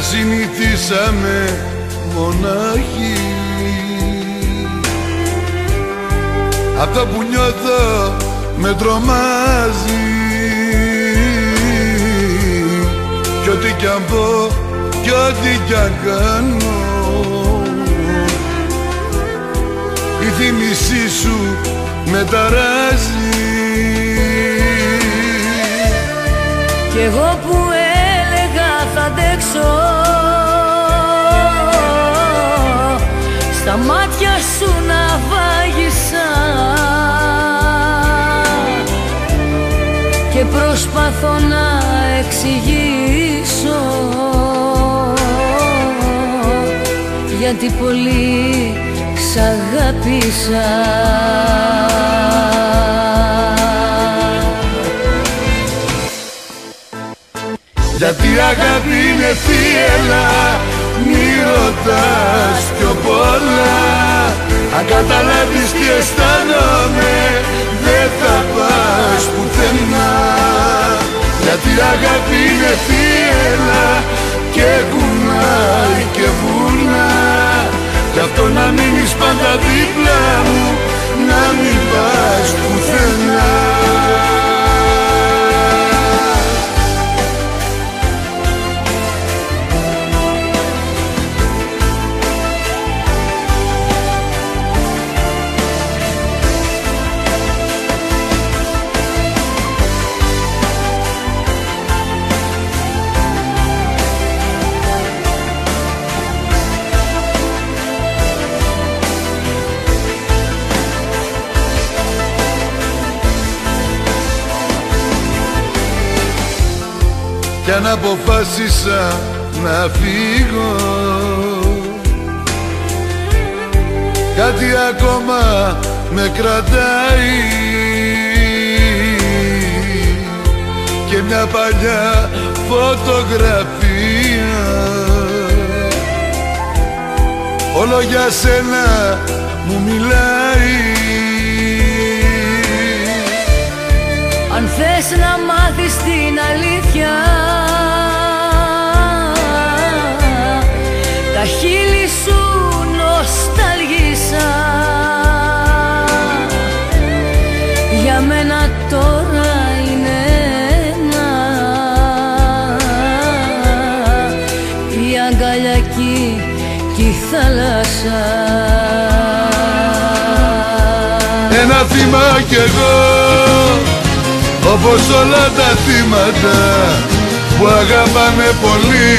συνηθίσαμε μονάχοι. Αυτό που νιώθω με τρομάζει, κι ό,τι κι αν πω κι ό,τι κι αν κάνω, η θύμησή σου με ταράζει. Κι εγώ που έλεγα θα αντέξω, στα μάτια σου να βάγισα και προσπαθώ να εξηγήσω, γιατί πολύ σ' αγάπησα. Γιατί αγάπη είναι θύελα, μη ρωτάς πιο πολλά. Αν καταλάβεις τι αισθάνομαι, δεν θα πας πουθενά. Γιατί αγάπη είναι θύελα και κουνάει και βουνά, κι αυτό να μείνεις πάντα δίπλα μου, να μην πας πουθενά. Κι αν αποφάσισα να φύγω, κάτι ακόμα με κρατάει και μια παλιά φωτογραφία, όλο για σένα μου μιλάει. Αν θες να μάθεις την αλήθεια, τα χείλη σου νοσταλγίσα. Για μένα τώρα είναι ένα, η αγκαλιά κι η θάλασσα. Ένα θύμα κι εγώ, όπως όλα τα θύματα που αγαπάνε πολύ,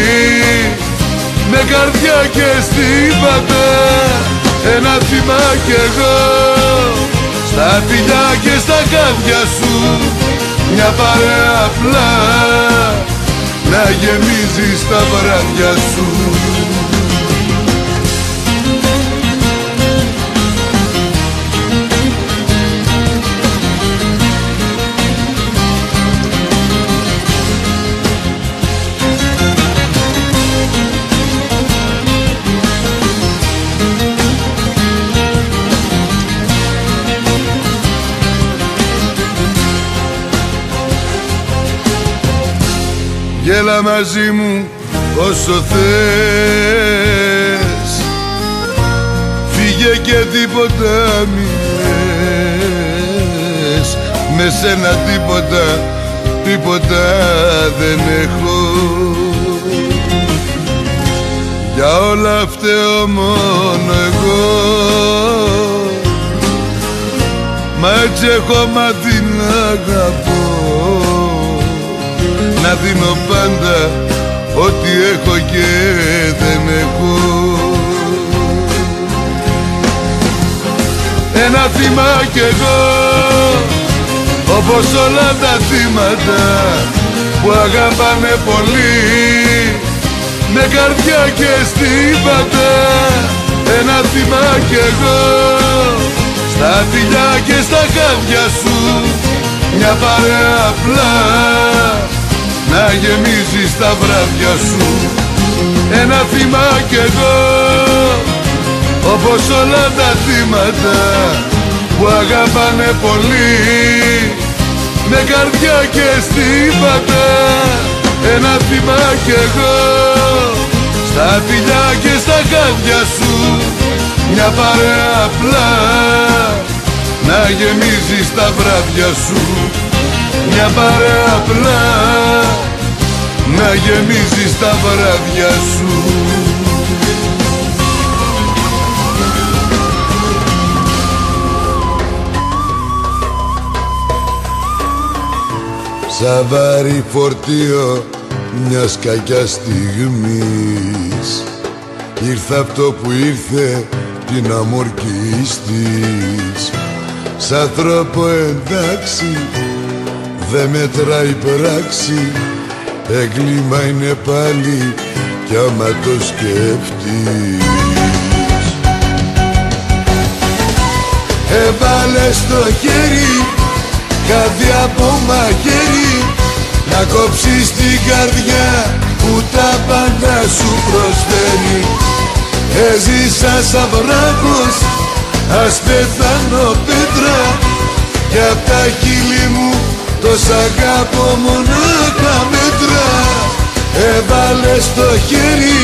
με καρδιά και στίβατα. Ένα θύμα κι εγώ, στα φιλιά και στα χάδια σου, μια παρέα απλά να γεμίζεις τα βράδια σου. Γέλα μαζί μου όσο θες, φύγε και τίποτα μη λες. Με σένα τίποτα δεν έχω. Για όλα φταίω μόνο εγώ, μα έτσι έχω μάθει να αγαπώ, να δίνω πάντα ό,τι έχω και δεν έχω. Ένα θύμα κι εγώ, όπως όλα τα θύματα που αγαπάνε πολύ, με καρδιά και στίβατα. Ένα θύμα κι εγώ, στα φιλιά και στα χάδια σου, μια παρέα απλά να γεμίζεις τα βράδια σου. Ένα θύμα κι εγώ, όπως όλα τα θύματα που αγαπάνε πολύ, με καρδιά και στίβατα. Ένα θύμα κι εγώ, στα φιλιά και στα χάδια σου, μια παρέα απλά να γεμίζεις τα βράδια σου, μια παρέα απλά να γεμίζεις τα βράδια σου. Σαν βάρη φορτίο μιας κακιάς στιγμής ήρθε αυτό που ήρθε την αμορκής. Σ' άνθρωπο εντάξει δε μετράει πράξη, έγκλημα είναι πάλι κι άμα το σκεφτείς. Έβαλε στο χέρι κάτι από μαχαίρι να κόψεις την καρδιά που τα πάντα σου προσφέρει. Έζησα σαν βράχος, ας πεθάνω πέτρα κι απ' τα χείλη μου το σ' αγαπώ μονάχα μέτρα. Έβαλε στο χέρι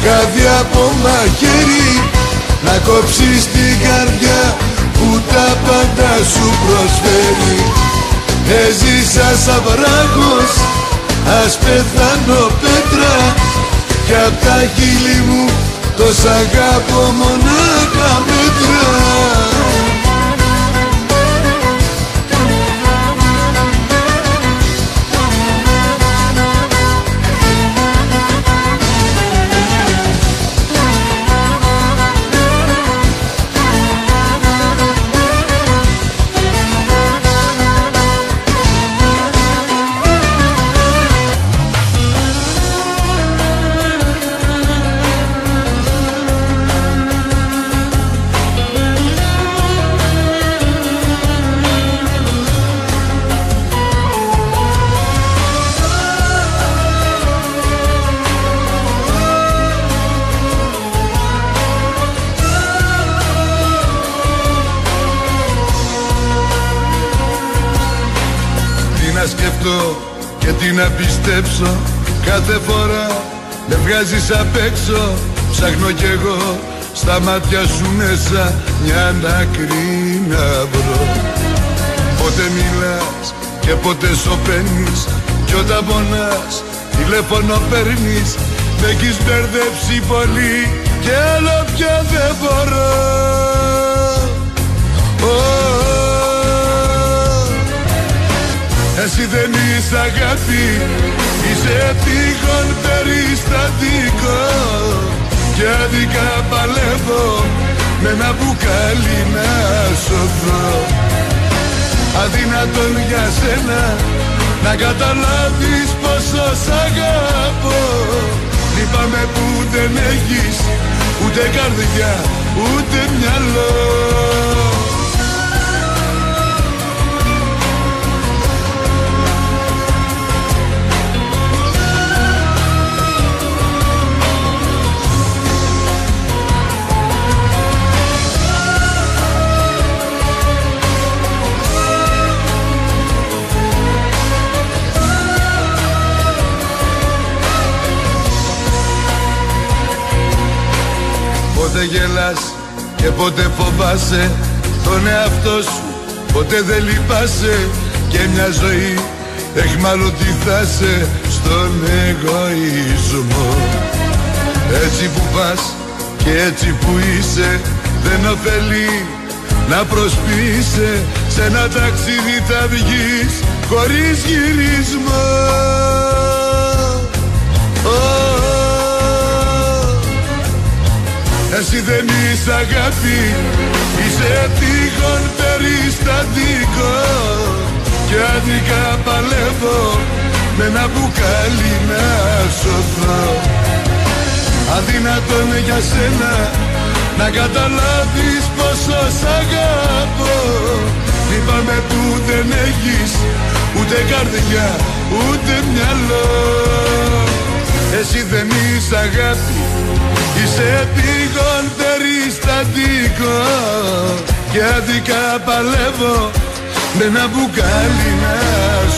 κάτι από μαχαίρι να κόψεις την καρδιά που τα πάντα σου προσφέρει. Έζησα σαν βράχος, ας πεθάνω πέτρα κι απ' τα χείλη μου το σ' αγαπώ μονάχα μέτρα. Να σκεφτώ και τι να πιστέψω, κάθε φορά με βγάζεις απ' έξω. Ψάχνω κι εγώ στα μάτια σου μέσα μια άκρη να βρω. Πότε μιλάς και πότε σωπαίνεις κι όταν πονάς τηλέφωνο παίρνεις. Με έχεις μπερδέψει πολύ και άλλο πια δεν μπορώ. Εσύ δεν είσαι αγάπη, είσαι τυχόν περιστατικό κι άδικα παλεύω με ένα μπουκάλι να σωθώ. Αδύνατον για σένα να καταλάβεις πόσο σ' αγαπώ. Λυπάμαι που δεν έχεις ούτε καρδιά ούτε μυαλό. Πότε γελάς και πότε φοβάσαι τον εαυτό σου, ποτέ δεν λυπάσαι και μια ζωή εχμαλωτή θα σε στον εγωισμό. Έτσι που πας και έτσι που είσαι δεν ωφελεί να προσποιείσαι, σε ένα ταξίδι θα βγεις χωρίς γυρισμό. Εσύ δεν είσαι αγάπη, είσαι τυχόν περιστατικό κι άδικα παλεύω με ένα μπουκάλι να σωθώ. Αδύνατον για σένα να καταλάβεις πόσο σ' αγαπώ. Λυπάμαι που δεν έχεις ούτε καρδιά ούτε μυαλό. Εσύ δεν είσαι αγάπη, είσαι τυχόν περιστατικό και άδικα παλεύω με ένα μπουκάλι να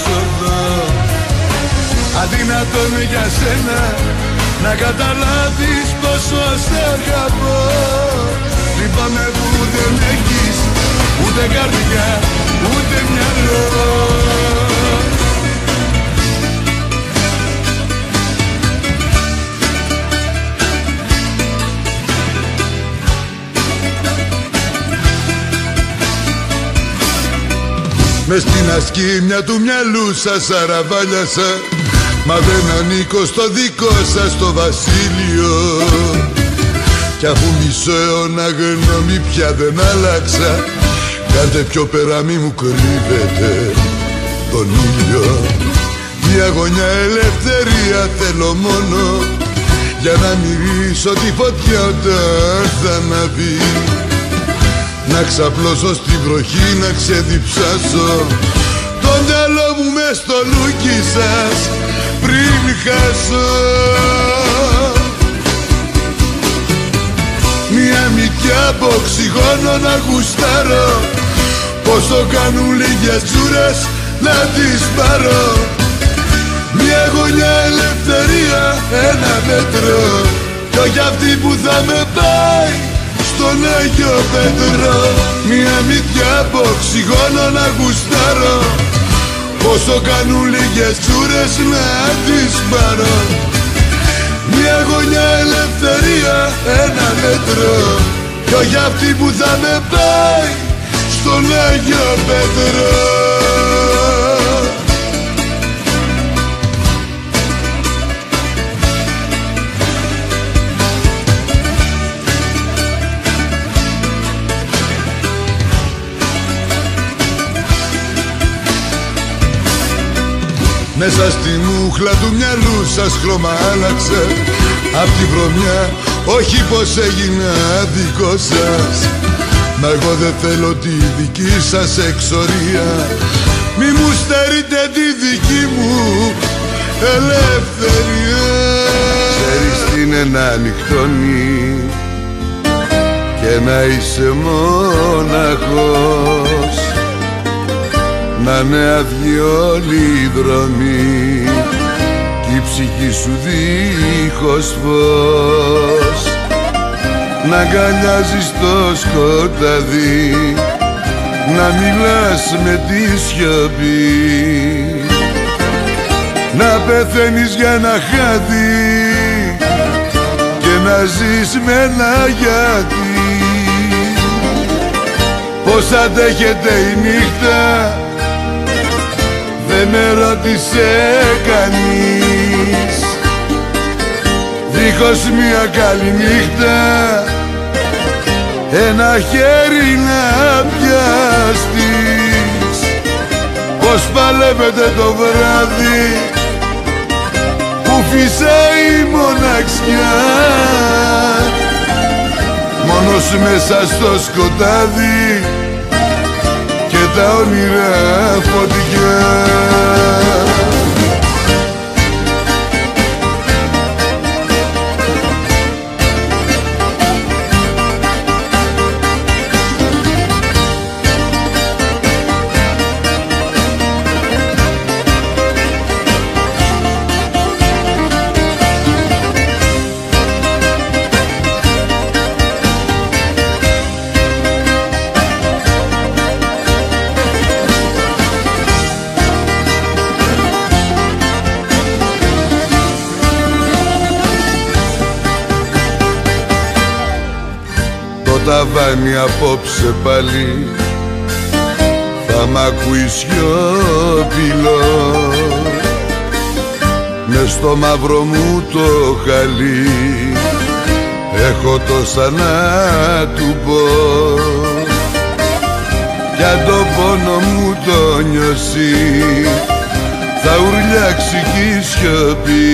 σωθώ. Αδύνατον για σένα να καταλάβεις πόσο σ' αγαπώ. Λυπάμαι που δεν έχεις ούτε καρδιά ούτε μυαλό. Μες στην ασκήμια του μυαλού σας αραβάλιασα, μα δεν ανήκω στο δικό σας το βασίλειο. Κι αφού μισό αιώνα γνώμη πια δεν άλλαξα, κάντε πιο πέρα μη μου κρύβετε τον ήλιο. Μια γωνιά ελευθερία θέλω μόνο, για να μυρίσω τη φωτιά όταν θα αναβεί. Να ξαπλώσω στη βροχή, να ξεδιψάσω το μυαλό μου μες στο λούκι σας πριν χάσω. Μια μυτιά από οξυγόνο να γουστάρω, πόσο κάνουν λίγες τσούρες να τις πάρω. Μια γωνιά ελευθερία, ένα μέτρο, κι όχι αυτή που θα με πάει στον Άγιο Πέτρο. Μια μυτιά από οξυγόνο να γουστάρω, πόσο κάνουν λίγες τσούρες να τις πάρω. Μια γωνιά ελευθερία, ένα μέτρο, κι όχι αυτή που θα με πάει στον Άγιο Πέτρο. Μέσα στη μούχλα του μυαλού σας χρώμα άλλαξε, απ' τη βρωμιά όχι πως έγινα δικό σας. Μα εγώ δεν θέλω τη δική σας εξορία, μη μου στερείτε τη δική μου ελευθερία. Ξέρεις τι είναι να νυχτώνει και να είσαι μόναχος, να είναι αυγή όλοι οι δρόμοι κι η ψυχή σου δίχως φως, να αγκαλιάζεις το σκοτάδι, να μιλάς με τη σιωπή, να πεθαίνεις για ένα χάδι και να ζεις με ένα γιατί. Πώς αντέχεται η νύχτα δεν με ρώτησε κανείς, δίχως μια καλή νύχτα ένα χέρι να πιαστείς. Πώς παλεύετε το βράδυ που φυσάει η μοναξιά, μόνος μέσα στο σκοτάδι και τα όνειρα φωτιά. Ταβάνι απόψε πάλι θα μ' ακούει σιωπηλό, μες στο μαύρο μου το χαλί έχω τόσα να του πω, κι αν το πόνο μου το νιώσει θα ουρλιάξει κι η σιωπή.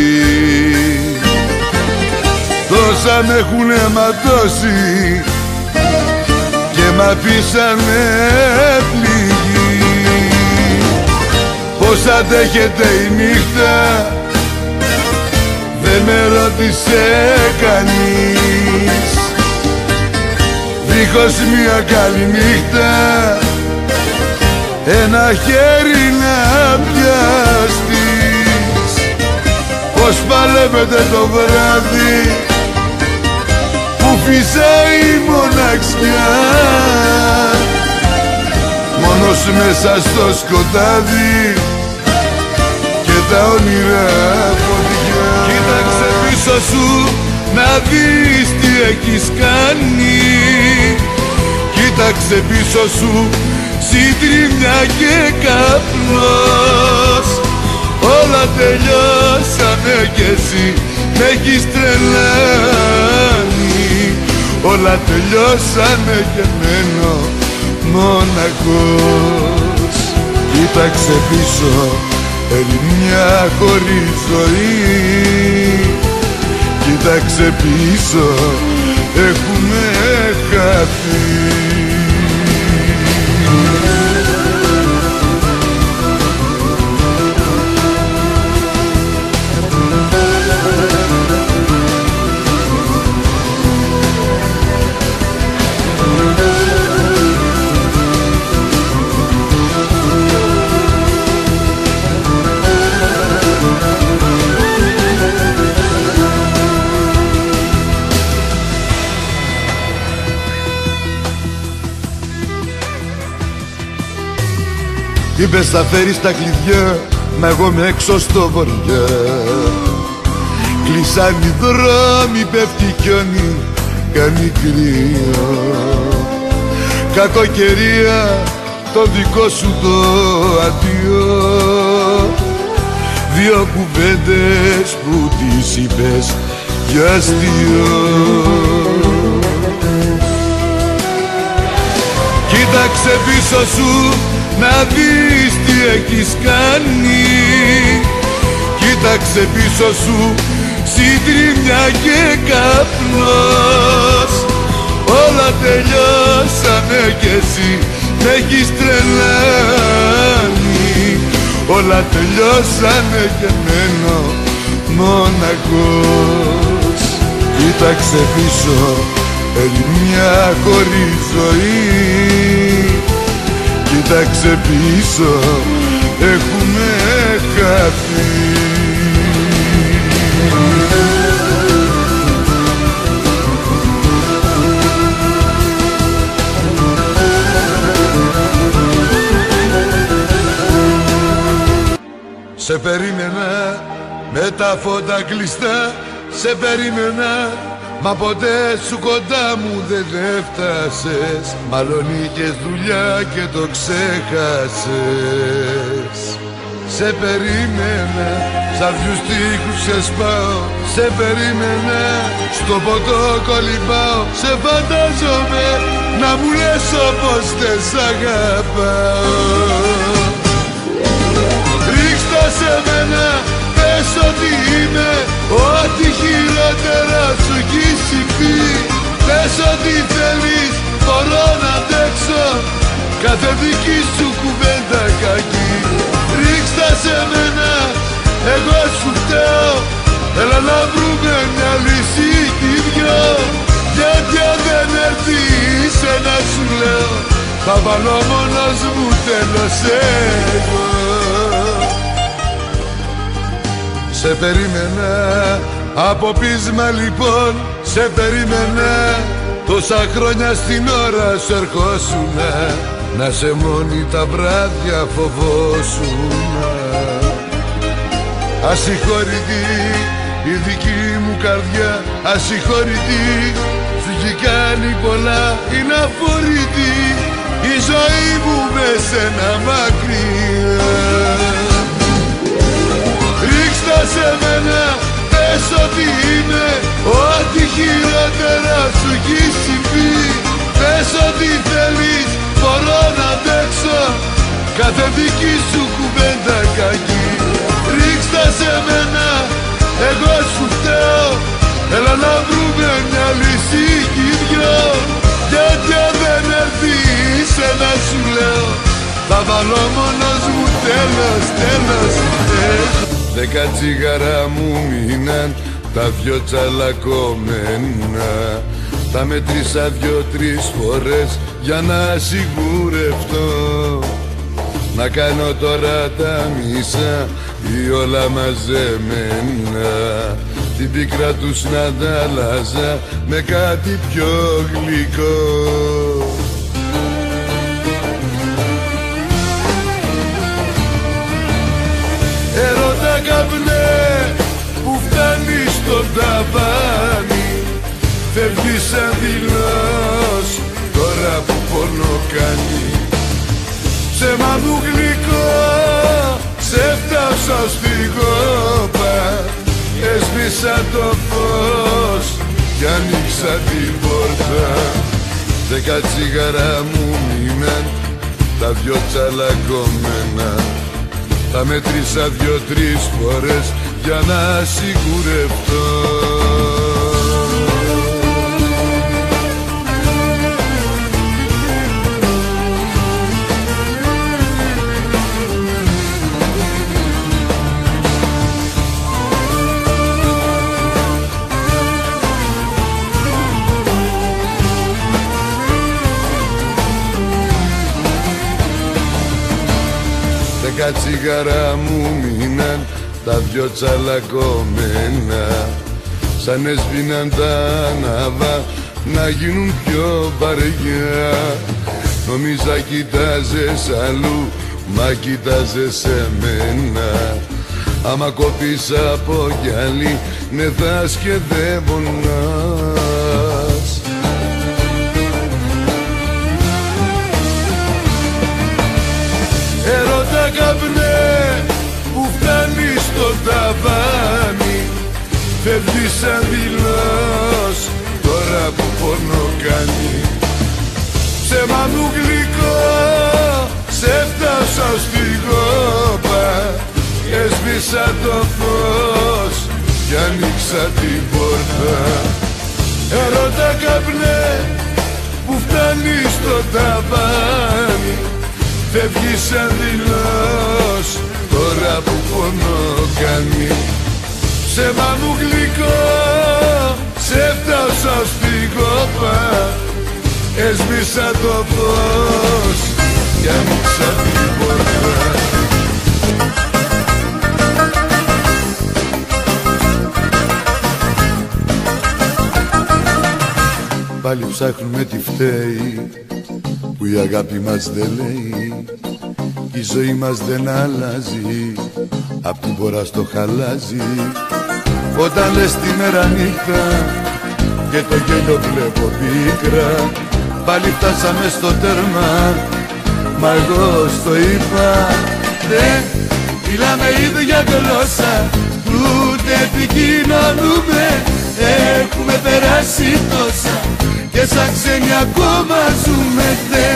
Τόσα με έχουνε ματώσει και μ' αφήσανε πληγή. Πώς αντέχεται η νύχτα δεν με ρώτησε κανείς, δίχως μια καλή νύχτα ένα χέρι να πιαστείς. πως παλεύετε το βράδυ που φυσάει η μοναξιά, μόνος μέσα στο σκοτάδι και τα όνειρα φωτιά. Κοίταξε πίσω σου να δεις τι έχεις κάνει, κοίταξε πίσω σου συντριμμιά και καπνός. Όλα τελειώσανε κι εσύ με έχεις τρελάνει, όλα τελειώσανε και μένω μοναχός. Κοίταξε πίσω, ερημιά χωρίς ζωή, κοίταξε πίσω, έχουμε χαθεί. Είπες θα φέρεις τα κλειδιά, μα εγώ είμαι έξω στο βοριά. Κλείσαν οι δρόμοι, πέφτει χιόνι, κάνει κρύο. Κακοκαιρία, το δικό σου το αντίο. Δύο κουβέντες που τις είπες για αστείο. Κοίταξε πίσω σου να δεις τι έχεις κάνει, κοίταξε πίσω σου συντριμμιά και καπνός. Όλα τελειώσανε κι εσύ με έχεις τρελάνει, όλα τελειώσανε και μένω μοναχός. Κοίταξε πίσω, ερημιά χωρίς ζωή, κοίταξε πίσω, έχουμε χαθεί. Σε περίμενα με τα φώτα κλειστά, σε περίμενα μα ποτέ σου κοντά μου δεν έφτασες. Μάλλον είχες δουλειά και το ξέχασες. Σε περίμενα, σαν δυο στίχους σε σπάω. Σε περίμενα, στο ποτό κολυμπάω. Σε φαντάζομαι να μου λες όπως δεν σ' αγαπάω. Ρίξτα σε μένα, πες ότι είμαι ό,τι χειρότερα σου έχει συμβεί. Πες ότι θέλεις, μπορώ να αντέξω κάθε δική σου κουβέντα κακή. Ρίξτα σε μένα, εγώ σου φταίω. Έλα να βρούμε μια λύση κι οι δυο. Γιατί αν δεν έρθεις ένα σου λέω, θα βάλω μόνος μου τέλος εγώ. Σε περίμενα από πείσμα λοιπόν, σε περίμενα τόσα χρόνια στην ώρα σου ερχόσουνα. Να σε μόνη τα βράδια φοβόσουνα. Ασυγχώρητη η δική μου καρδιά, ασυγχώρητη, σου έχει κάνει πολλά, είναι αφορητή η ζωή μου με σένα μακριά. Ρίξτα σε μένα, πες ότι είμαι ό,τι χειρότερα σου έχει συμβεί. Πες ότι θέλεις, μπορώ να αντέξω κάθε δική σου κουβέντα κακή. Ρίξτα σε μένα, εγώ σου φταίω. Έλα να βρούμε μια λύση κι οι δυο. Γιατί αν δεν έρθεις ένα σου λέω, θα βάλω μόνος μου τέλος, τέλος, τέλος. 10 τσιγάρα μου μείναν, τα δυο τσαλακωμένα. Τα μέτρησα 2-3 φορές για να σιγουρευτώ. Να κάνω τώρα τα μισά, ή όλα μαζεμένα, την πίκρα τους να ανταλλάζα με κάτι πιο γλυκό. Έρωτα καπνέ που φτάνει στο ταβάνι, φεύγεις σαν δειλός τώρα που πόνο κάνει. Ψέμα μου γλυκό, σε φτάσα στην κόπα, έσβησα το φως κι ανοίξα την πόρτα. 10 τσιγάρα μου μείναν, τα δυο τσαλακωμένα, τα μέτρησα 2-3 φορές για να σιγουρευτώ. 10 τσιγάρα μου μείναν, τα δυο τσαλακωμένα, σαν έσβηναν τα άναβα να γίνουν πιο βαριά. Νομίζα κοιτάζες αλλού, μα κοιτάζες εμένα. Άμα κοπείς από γυαλί, ναι δας και δεν πονάς. Έρωτα καπνέ που φτάνει στο ταβάνι, φεύγεις σαν δειλός τώρα που πόνο κάνει. Ψέμα μου γλυκό, σε φτάσα στην κόπα, έσβησα το φως κι ανοίξα την πόρτα. Έρωτα καπνέ που φτάνει στο ταβάνι, φεύγεις σαν δειλός τώρα που πόνο κάνει. Ψέμα μου γλυκό, σε φτάσα στην κόπα, έσβησα το φως κι ανοίξα την πόρτα. Πάλι ψάχνουμε τι φταίει που η αγάπη μας δεν λέει, η ζωή μας δεν αλλάζει, απ' την πορά στο χαλάζει. Όταν λες τη μέρα νύχτα και το γέλιο βλέπω πίκρα, πάλι φτάσαμε στο τέρμα, μα εγώ στο είπα. Δεν μιλάμε ίδια γλώσσα, ούτε επικοινωνούμε, έχουμε περάσει τόσα και σαν ξένοι ακόμα ζούμε. Δεν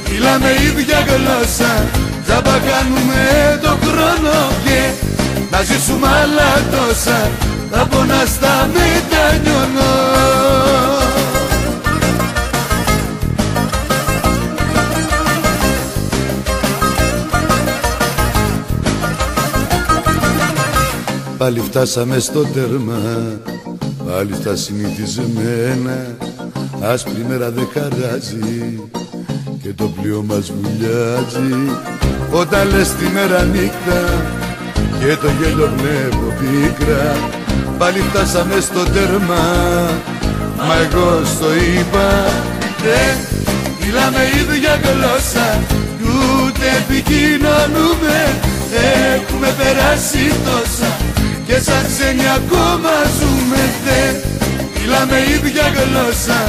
μιλάμε ίδια γλώσσα, τζάμπα κάνουμε τον χρόνο και να ζήσουμε άλλα τόσα, θα πονά στα μετανιώνω. Πάλι φτάσαμε στο τέρμα, πάλι στα συνηθισμένα, άσπρη μέρα δεν χαράζει και το πλοίο μας βουλιάζει. Όταν λες τη μέρα νύχτα και το γέλιο βλέπω πίκρα, πάλι φτάσαμε στο τέρμα, μα εγώ στο είπα. Δεν μιλάμε ίδια γλώσσα, ούτε επικοινωνούμε, έχουμε περάσει τόσα και σαν ξένοι ακόμα ζούμε. Δεν μιλάμε ίδια γλώσσα,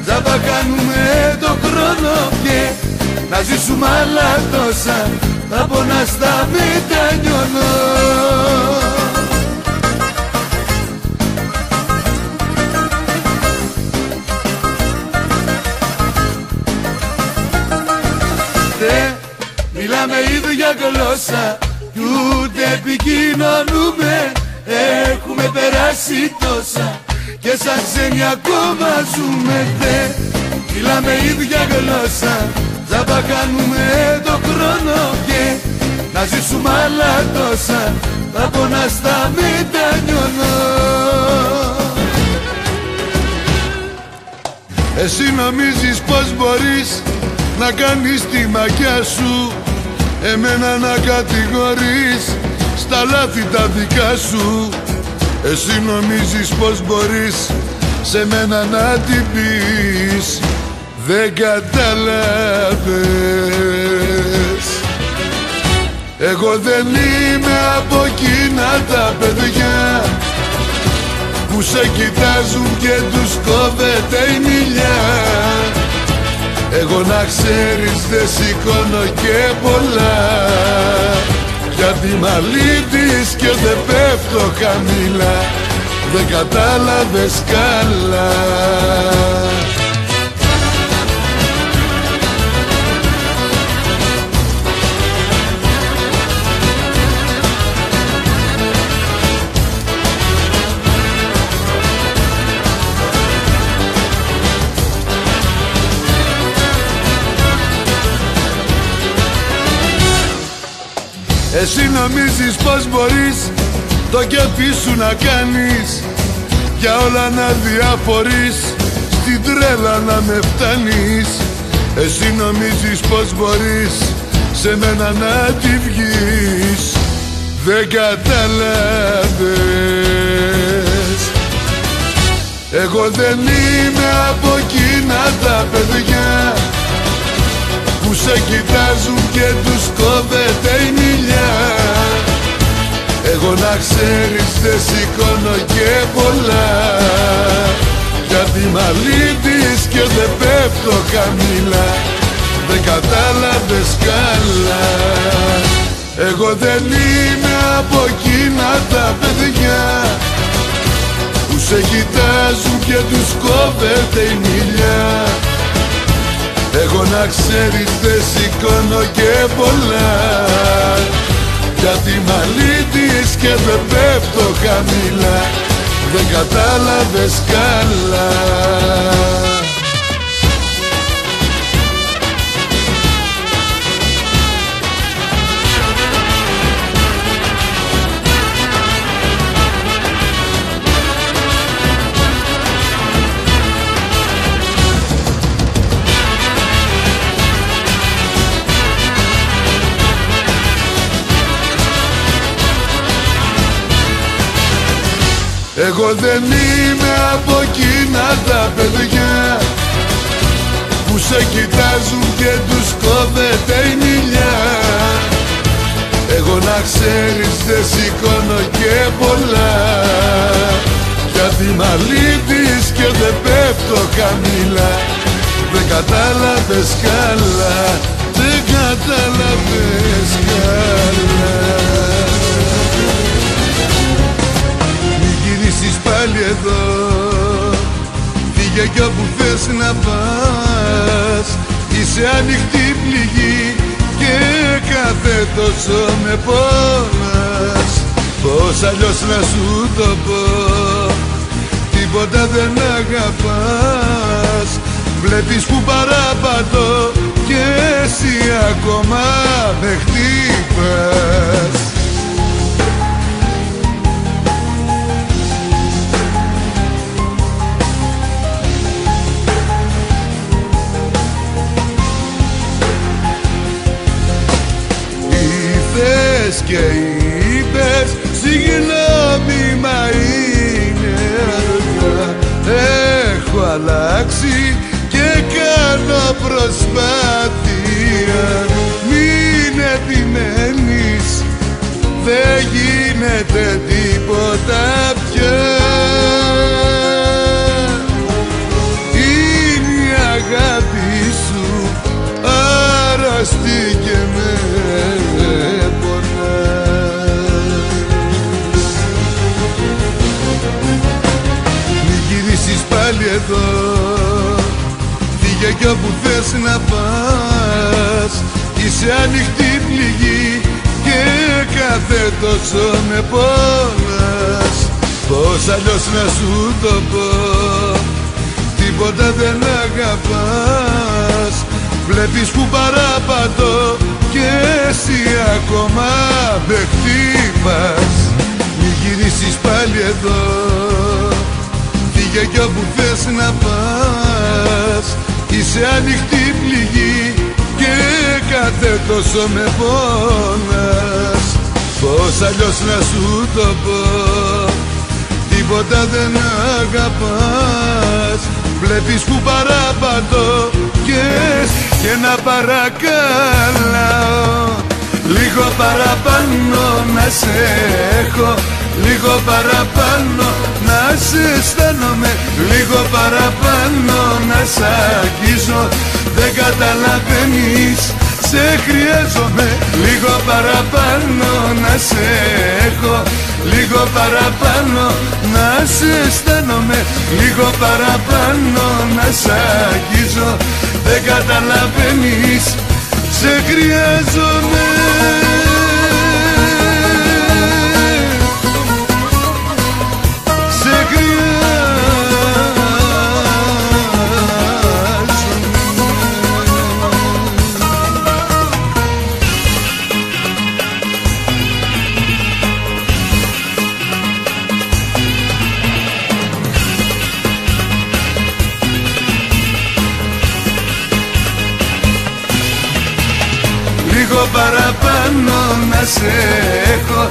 τζάμπα κάνουμε τον χρόνο και να ζήσουμε άλλα τόσα, θα πονά στα μετανιώνω. Δεν μιλάμε ίδια γλώσσα, ούτε επικοινωνούμε, έχουμε περάσει τόσα και σαν ξένοι ακόμα ζούμε. Δεν μιλάμε ίδια γλώσσα, τζάμπα κάνουμε τον χρόνο και να ζήσουμε άλλα τόσα, θα πονά στα μετανιώνω. Εσύ νομίζεις πως μπορείς να κάνεις τη μαγιά σου, εμένα να κατηγορείς τα λάθη τα δικά σου. Εσύ νομίζεις πως μπορείς σε μένα να την πεις. Δεν κατάλαβες. Εγώ δεν είμαι από εκείνα τα παιδιά που σε κοιτάζουν και τους κόβεται η μιλιά. Εγώ να ξέρεις δεν σηκώνω και πολλά, γιατί μαλλίτης και δεν πέφτω χαμηλά. Δεν κατάλαβες καλά. Εσύ νομίζεις πως μπορείς το κέφι σου να κάνεις, για όλα να διαφορείς, στην τρέλα να με φτάνεις. Εσύ νομίζεις πως μπορείς σε μένα να τη βγεις. Δεν κατάλαβες. Εγώ δεν είμαι από εκείνα τα παιδιά που σε κοιτάζουν και τους κόβεται η μιλιά. Εγώ να ξέρεις δεν σηκώνω και πολλά, γιατί μαλλίτης και δεν πέφτω χαμηλά. Δεν κατάλαβες καλά. Εγώ δεν είμαι από εκείνα τα παιδιά που σε κοιτάζουν και τους κόβεται η μιλιά. Εγώ να ξέρεις δεν σηκώνω και πολλά, γιατί μαλλίτης και δεν πέφτω χαμηλά. Δεν κατάλαβες καλά. Εγώ δεν είμαι από εκείνα τα παιδιά που σε κοιτάζουν και τους κόβεται η μιλιά. Εγώ να ξέρεις δεν σηκώνω και πολλά, γιατί μαλλίτης και δεν πέφτω χαμηλά. Δεν κατάλαβες καλά. Δεν κατάλαβες καλά. Πάλι εδώ, φύγε κι όπου θες να πας. Είσαι ανοιχτή πληγή και κάθε τόσο με πόνας. Πώς αλλιώς να σου το πω, τίποτα δεν αγαπάς. Βλέπεις που παραπατώ και εσύ ακόμα με χτύπας. Και είπες συγγνώμη, μα είναι αργά. Έχω αλλάξει και κάνω προσπάθεια. Μην επιμένεις, δεν γίνεται τίποτα πια. Είναι η αγάπη σου άρρωστη και με πάλι εδώ, φύγε κι όπου θες να πας. Είσαι ανοιχτή πληγή και κάθε τόσο με πόνας. Πώς αλλιώς να σου το πω, τίποτα δεν αγαπάς. Βλέπεις που παραπατώ και εσύ ακόμα με χτύπας. Μη γυρίσεις πάλι εδώ, φύγε κι όπου θες να πας. Είσαι ανοιχτή πληγή και κάθε τόσο με πόνας. Πώς αλλιώς να σου το πω, τίποτα δεν αγαπάς. Βλέπεις που παραπατώ και να παρακαλάω. Λίγο παραπάνω να σε έχω, λίγο παραπάνω να σε αισθάνομαι, λίγο παραπάνω να σ' αγγίζω. Δεν καταλαβαίνεις, σε χρειάζομαι. Λίγο παραπάνω να σε έχω, λίγο παραπάνω να σε αισθάνομαι, λίγο παραπάνω να σ' αγγίζω. Δεν καταλαβαίνεις, σε χρειάζομαι. Σε λίγο παραπάνω να σε έχω,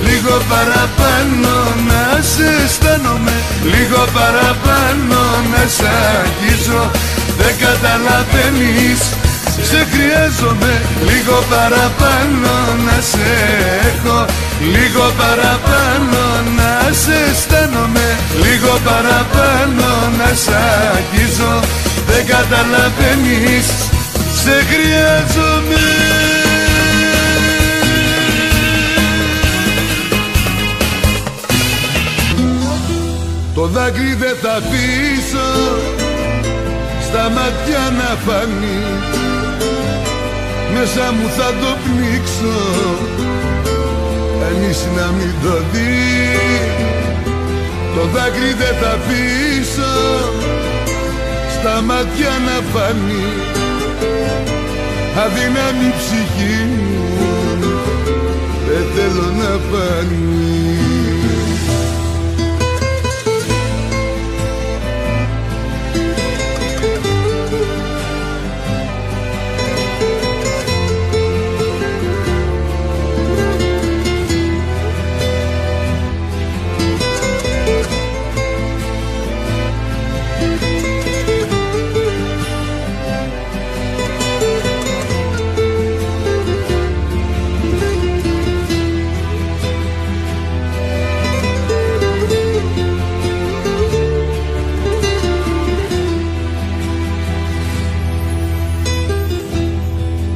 λίγο παραπάνω να σε αισθάνομαι, λίγο παραπάνω να σ' αγγίζω. Δεν καταλαβαίνεις, σε χρειάζομαι. Λίγο παραπάνω να σε έχω, λίγο παραπάνω να σε αισθάνομαι, λίγο παραπάνω να σ' αγγίζω. Δεν καταλαβαίνεις, σε χρειάζομαι. Το δάκρυ δεν θα αφήσω στα μάτια να φανεί, μέσα μου θα το πνίξω, κανείς να μην το δει. Το δάκρυ δεν θα αφήσω στα μάτια να φανεί, αδύναμη ψυχή μου δεν θέλω να φανεί.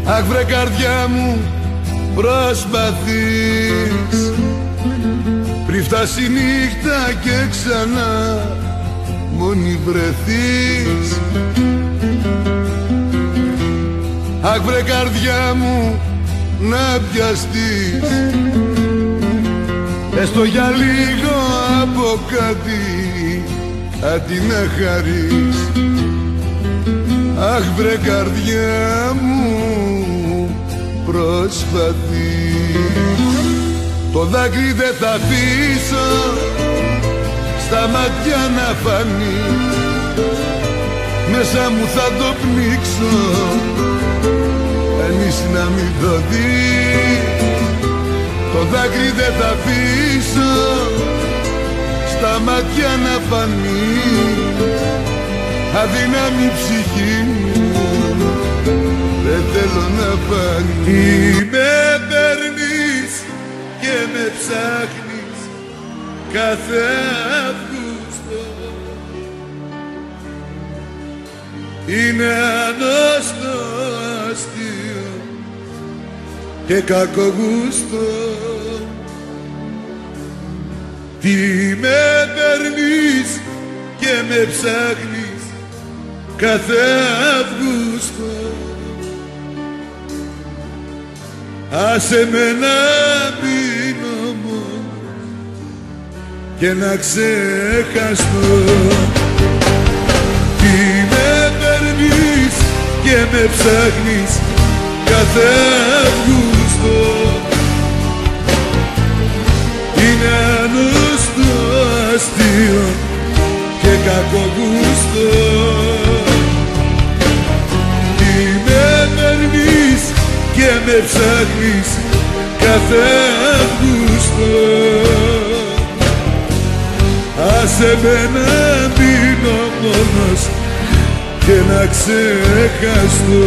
Αχ βρε καρδιά μου, προσπαθείς, πριν φτάσει η νύχτα και ξανά μόνη βρεθείς. Αχ βρε καρδιά μου, να πιαστείς, έστω για λίγο από κάτι να χαρείς. Αχ βρε καρδιά μου, προσπαθείς. Το δάκρυ δεν θα αφήσω στα μάτια να φανεί, μέσα μου θα το πνίξω, κανείς να μην το δει. Το δάκρυ δεν θα αφήσω στα μάτια να φανεί, αδύναμη ψυχή μου δεν θέλω να φανεί. Με παίρνεις και με ψάχνεις κάθε Αύγουστο, είναι ανώστο αστείο και κακογούστο. Τι με παίρνεις και με ψάχνεις κάθε Αύγουστο, άσε με να πίνω μόνος και να ξεχαστώ. Τι με παίρνεις και με ψάχνεις κάθε Αύγουστο, είναι ανώστο αστείο και κακογούστο. Τι με παίρνεις και με ψάχνεις κάθε Αύγουστο, σε μένα μείνω μόνος και να ξεχαστώ.